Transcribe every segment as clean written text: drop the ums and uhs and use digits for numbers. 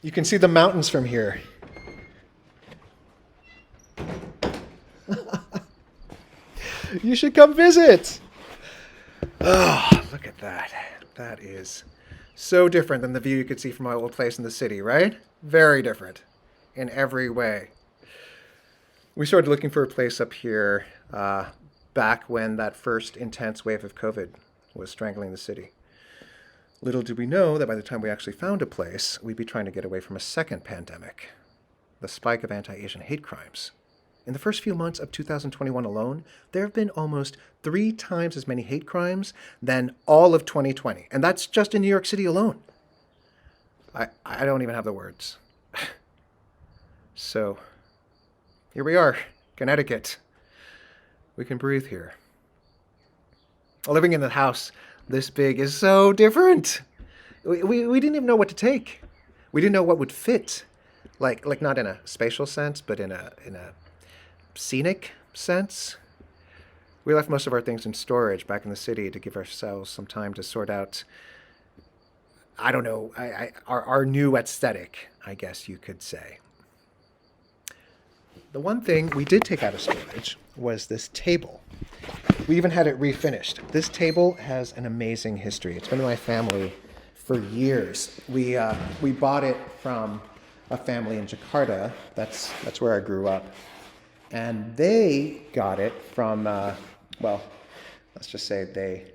You can see the mountains from here. You should come visit. Oh, look at that. That is so different than the view you could see from my old place in the city, right? Very different in every way. We started looking for a place up here back when that first intense wave of COVID was strangling the city. Little did we know that by the time we actually found a place, we'd be trying to get away from a second pandemic, the spike of anti Asian hate crimes. In the first few months of 2021 alone, there have been almost 3 times as many hate crimes than all of 2020. And that's just in New York City alone. I don't even have the words. So, here we are, Connecticut. We can breathe here. Living in the house this big is so different. We didn't even know what to take. We didn't know what would fit. Like not in a spatial sense, but in a scenic sense. We left most of our things in storage back in the city to give ourselves some time to sort out, I don't know, our new aesthetic, I guess you could say. The one thing we did take out of storage was this table. We even had it refinished. This table has an amazing history. It's been in my family for years. We bought it from a family in Jakarta. That's where I grew up. And they got it from, well, let's just say they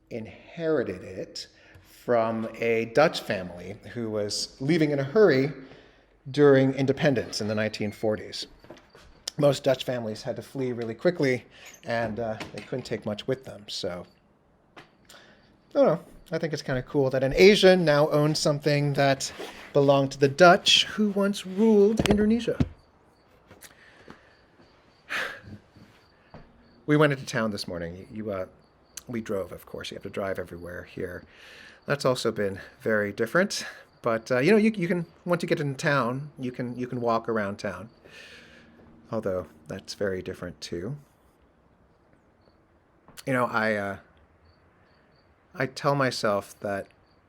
inherited it from a Dutch family who was leaving in a hurry during independence in the 1940s. Most Dutch families had to flee really quickly, and they couldn't take much with them. So, I don't know. I think it's kind of cool that an Asian now owns something that belonged to the Dutch who once ruled Indonesia. We went into town this morning. We drove, of course. You have to drive everywhere here. That's also been very different. But you can, once you get into town, you can walk around town. Although that's very different too. I tell myself that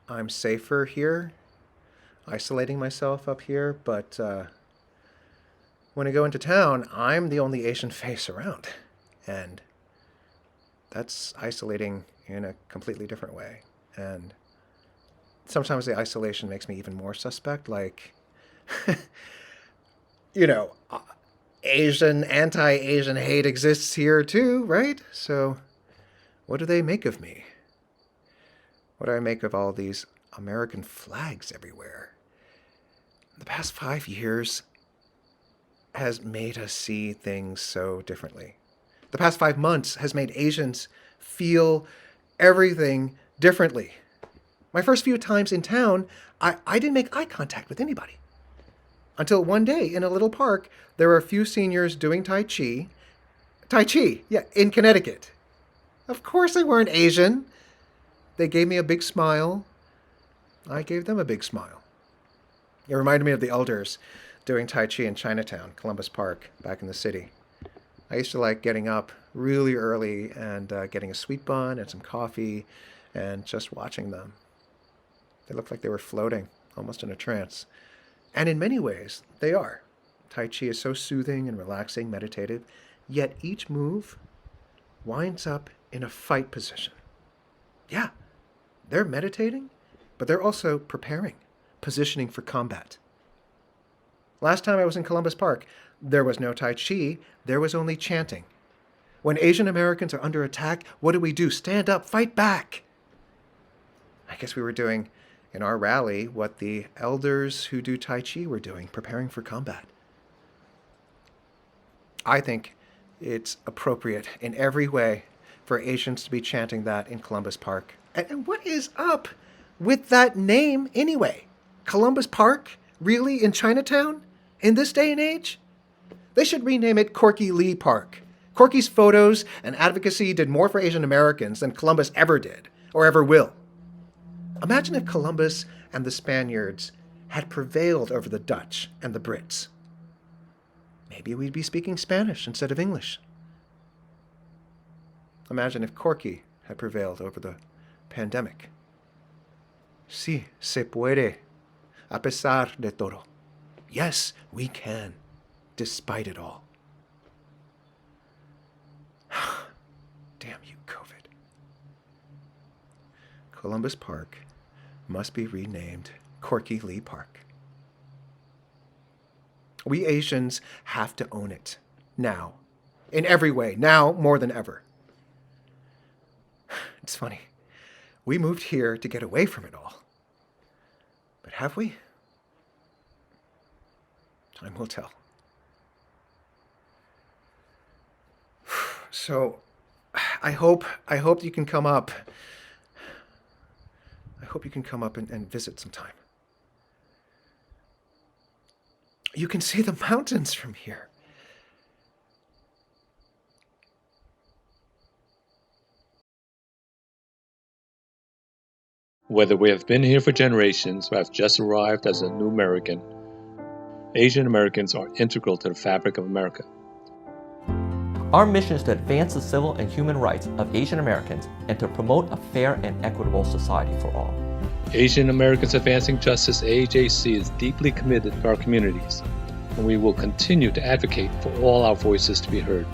I'm safer here, isolating myself up here. But when I go into town, I'm the only Asian face around. And that's isolating in a completely different way. And sometimes the isolation makes me even more suspect. Like, anti-Asian hate exists here too, right? So what do they make of me? What do I make of all these American flags everywhere? The past 5 years has made us see things so differently. The past 5 months has made Asians feel everything differently. My first few times in town, I didn't make eye contact with anybody. Until one day in a little park, there were a few seniors doing Tai Chi. Tai Chi, yeah, in Connecticut. Of course they weren't Asian. They gave me a big smile. I gave them a big smile. It reminded me of the elders doing Tai Chi in Chinatown, Columbus Park, back in the city. I used to like getting up really early and getting a sweet bun and some coffee and just watching them. They looked like they were floating, almost in a trance. And in many ways, they are. Tai Chi is so soothing and relaxing, meditative, yet each move winds up in a fight position. Yeah, they're meditating, but they're also preparing, positioning for combat. Last time I was in Columbus Park, there was no Tai Chi, there was only chanting. When Asian Americans are under attack, what do? Stand up, fight back. I guess we were doing in our rally what the elders who do Tai Chi were doing, preparing for combat. I think it's appropriate in every way for Asians to be chanting that in Columbus Park. And what is up with that name anyway? Columbus Park? Really? In Chinatown? In this day and age? They should rename it Corky Lee Park. Corky's photos and advocacy did more for Asian Americans than Columbus ever did, or ever will. Imagine if Columbus and the Spaniards had prevailed over the Dutch and the Brits. Maybe we'd be speaking Spanish instead of English. Imagine if Corky had prevailed over the pandemic. Sí, se puede. A pesar de todo. Yes, we can, despite it all. Damn you, COVID. Columbus Park must be renamed Corky Lee Park. We Asians have to own it. Now. In every way. Now more than ever. It's funny. We moved here to get away from it all. But have we? Time will tell. So, I hope you can come up. I hope you can come up and visit sometime. You can see the mountains from here. Whether we have been here for generations or have just arrived as a new American, Asian Americans are integral to the fabric of America. Our mission is to advance the civil and human rights of Asian Americans and to promote a fair and equitable society for all. Asian Americans Advancing Justice AAJC is deeply committed to our communities, and we will continue to advocate for all our voices to be heard.